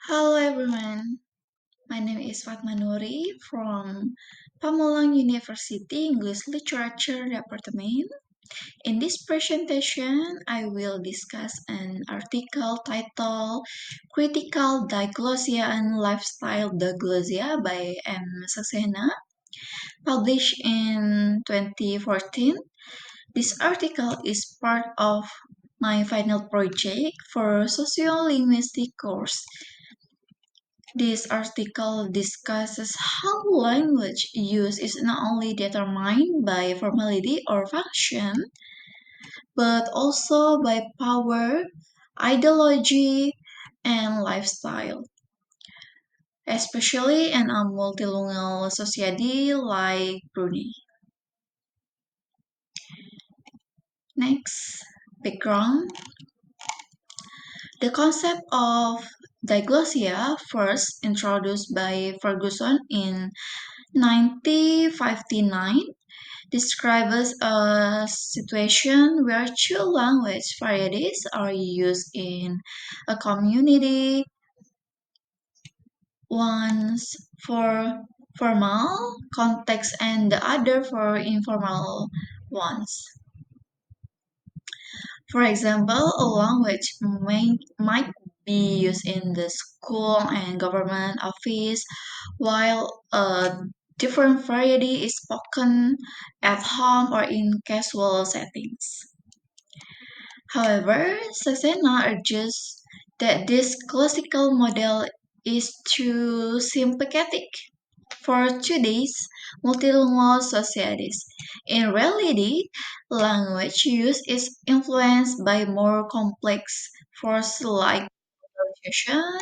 Hello everyone, my name is Fatma Nuri from Pamulang University English Literature Department. In this presentation, I will discuss an article titled Critical Diglossia and Lifestyle Diglossia by M. Saxena, published in 2014. This article is part of my final project for Sociolinguistics course. This article discusses how language use is not only determined by formality or function, but also by power, ideology, and lifestyle, especially in a multilingual society like Brunei. Next, background. The concept of diglossia, first introduced by Ferguson in 1959, describes a situation where two language varieties are used in a community, one for formal context and the other for informal ones. For example, a language might be used in the school and government office, while a different variety is spoken at home or in casual settings. However, Saxena argues that this classical model is too simplistic for today's multilingual societies. In reality, language use is influenced by more complex forces like globalization,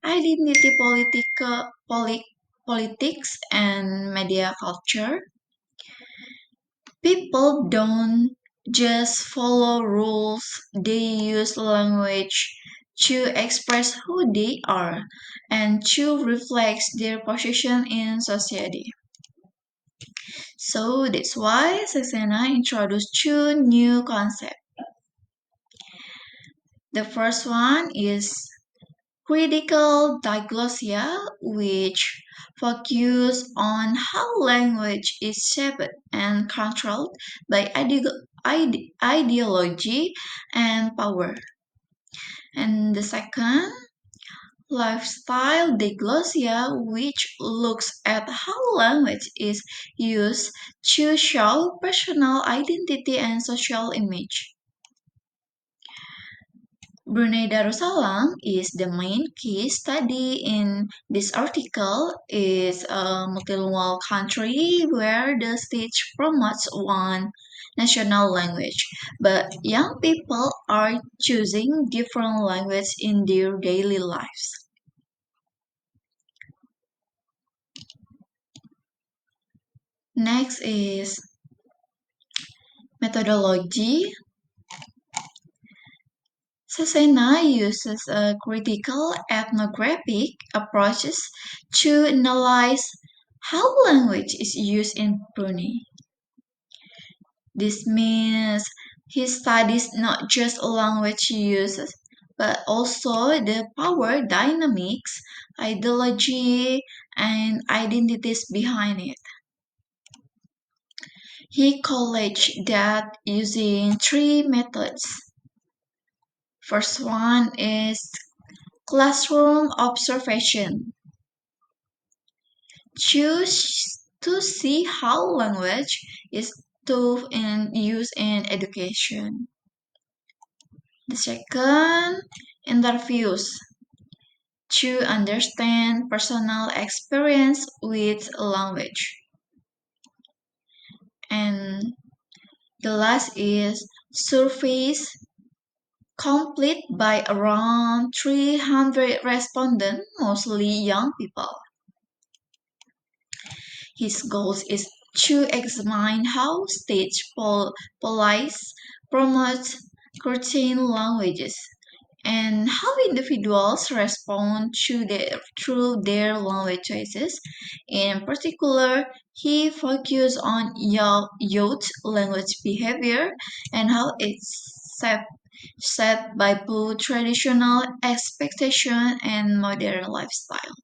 identity politics, and media culture. People don't just follow rules, they use language to express who they are and to reflect their position in society. So that's why Saxena introduced two new concepts. The first one is critical diglossia, which focus on how language is shaped and controlled by ideology and power. And the second, lifestyle diglossia, which looks at how language is used to show personal identity and social image. Brunei Darussalam is the main case study in this article. It's a multilingual country where the state promotes one national language, but young people are choosing different language in their daily lives. Next is methodology. Sasena uses a critical ethnographic approaches to analyze how language is used in Brunei. This means he studies not just language uses, but also the power dynamics, ideology, and identities behind it. He collected that using three methods. First one is classroom observation. Choose to see how language is taught and used in education. The second, interviews to understand personal experience with language. And the last is surveys complete by around 300 respondents, mostly young people. His goal is to examine how stage police promote certain languages and how individuals respond through their language choices. In particular, he focused on youth language behavior and how it set by both traditional expectation and modern lifestyle.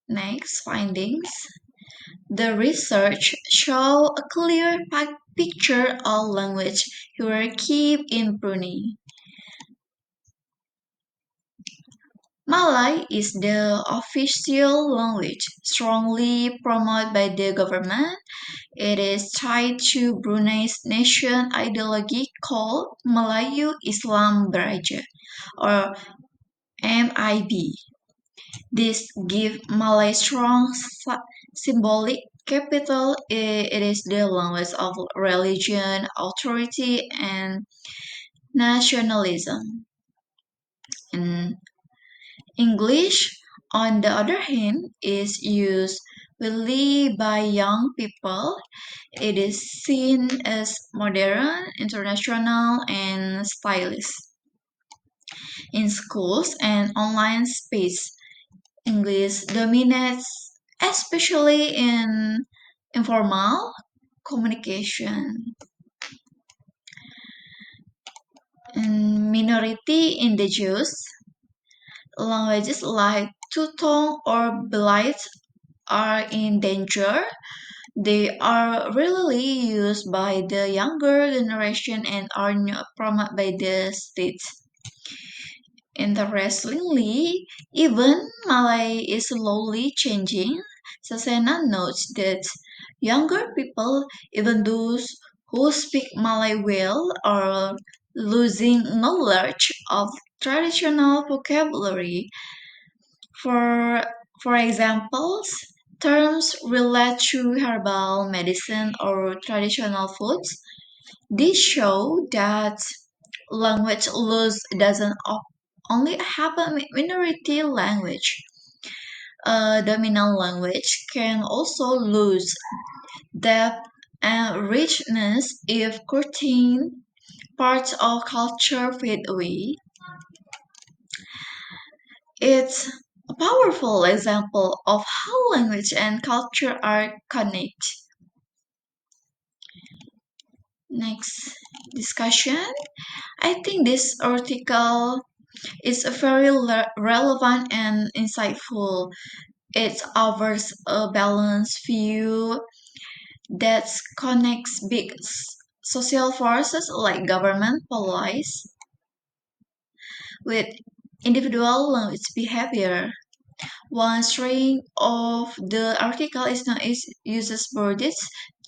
Next, findings. The research show a clear picture of language hierarchy in Brunei. Malay is the official language, strongly promoted by the government. It is tied to Brunei's nation ideology called Melayu Islam Beraja, or MIB. This gives Malay strong symbolic capital. It is the language of religion, authority, and nationalism. And English, on the other hand, is used widely by young people. It is seen as modern, international, and stylish. In schools and online space, English dominates, especially in informal communication. In minority indigenous languages like Tutong or Belait are in danger. They are rarely used by the younger generation and are not promoted by the states. Interestingly, even Malay is slowly changing. Sasena notes that younger people, even those who speak Malay well, are losing knowledge of traditional vocabulary. For for examples, terms related to herbal medicine or traditional foods. These show that language loss doesn't only happen with minority language. A dominant language can also lose depth and richness if certain parts of culture fade away. It's a powerful example of how language and culture are connected. Next discussion. I think this article is very relevant and insightful. It offers a balanced view that connects big social forces like government policies with individual language behavior. One strength of the article is not its uses borders,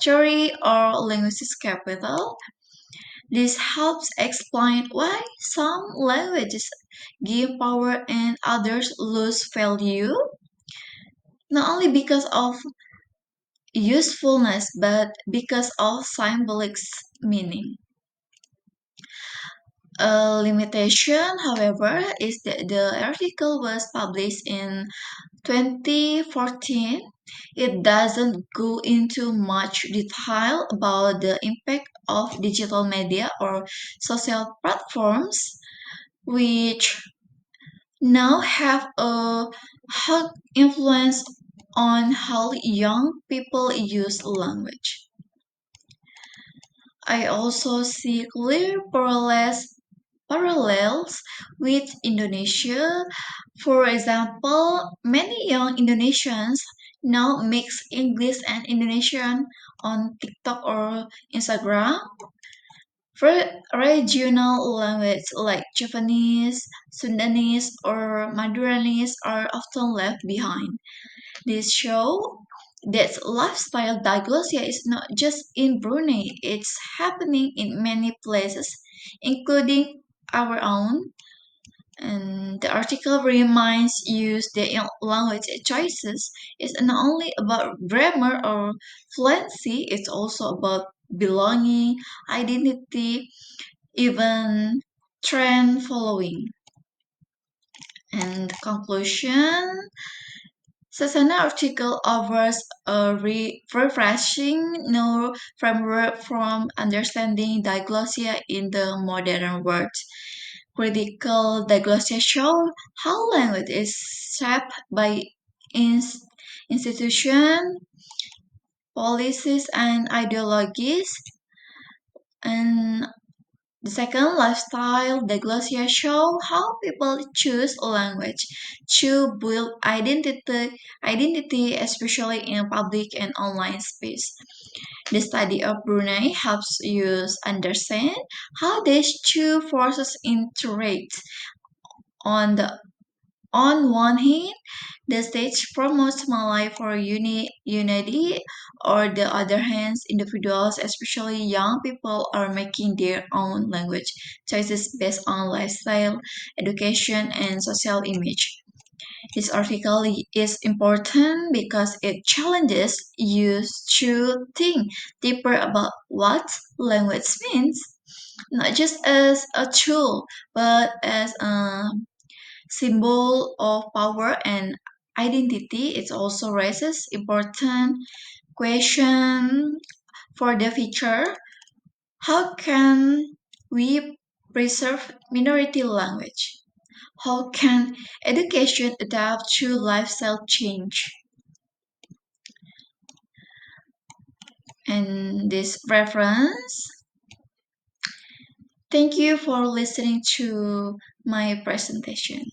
theory, or linguistic capital. This helps explain why some languages gain power and others lose value, not only because of usefulness but because of symbolic meaning. A limitation, however, is that the article was published in 2014. It doesn't go into much detail about the impact of digital media or social platforms, which now have a hug influence on how young people use language. I also see clear parallels with Indonesia. For example, many young Indonesians now mix English and Indonesian on TikTok or Instagram. Regional languages like Japanese, Sundanese, or Maduranese are often left behind. This show that lifestyle diglossia is not just in Brunei, it's happening in many places, including our own. And the article reminds you that language choices is not only about grammar or fluency, it's also about belonging, identity, even trend following. And conclusion, Sasana article offers a refreshing new framework from understanding diglossia in the modern world. Critical diglossia show how language is shaped by institution, policies, and ideologies. And the second, lifestyle, the glossary show how people choose language to build identity, especially in public and online space. The study of Brunei helps you understand how these two forces interact. On the on one hand, the stage promotes Malay for unity, or the other hand, individuals, especially young people, are making their own language choices based on lifestyle, education, and social image. This article is important because it challenges you to think deeper about what language means, not just as a tool, but as a symbol of power and identity. It also raises important question for the future. How can we preserve minority language? How can education adapt to lifestyle change? And this reference. Thank you for listening to my presentation.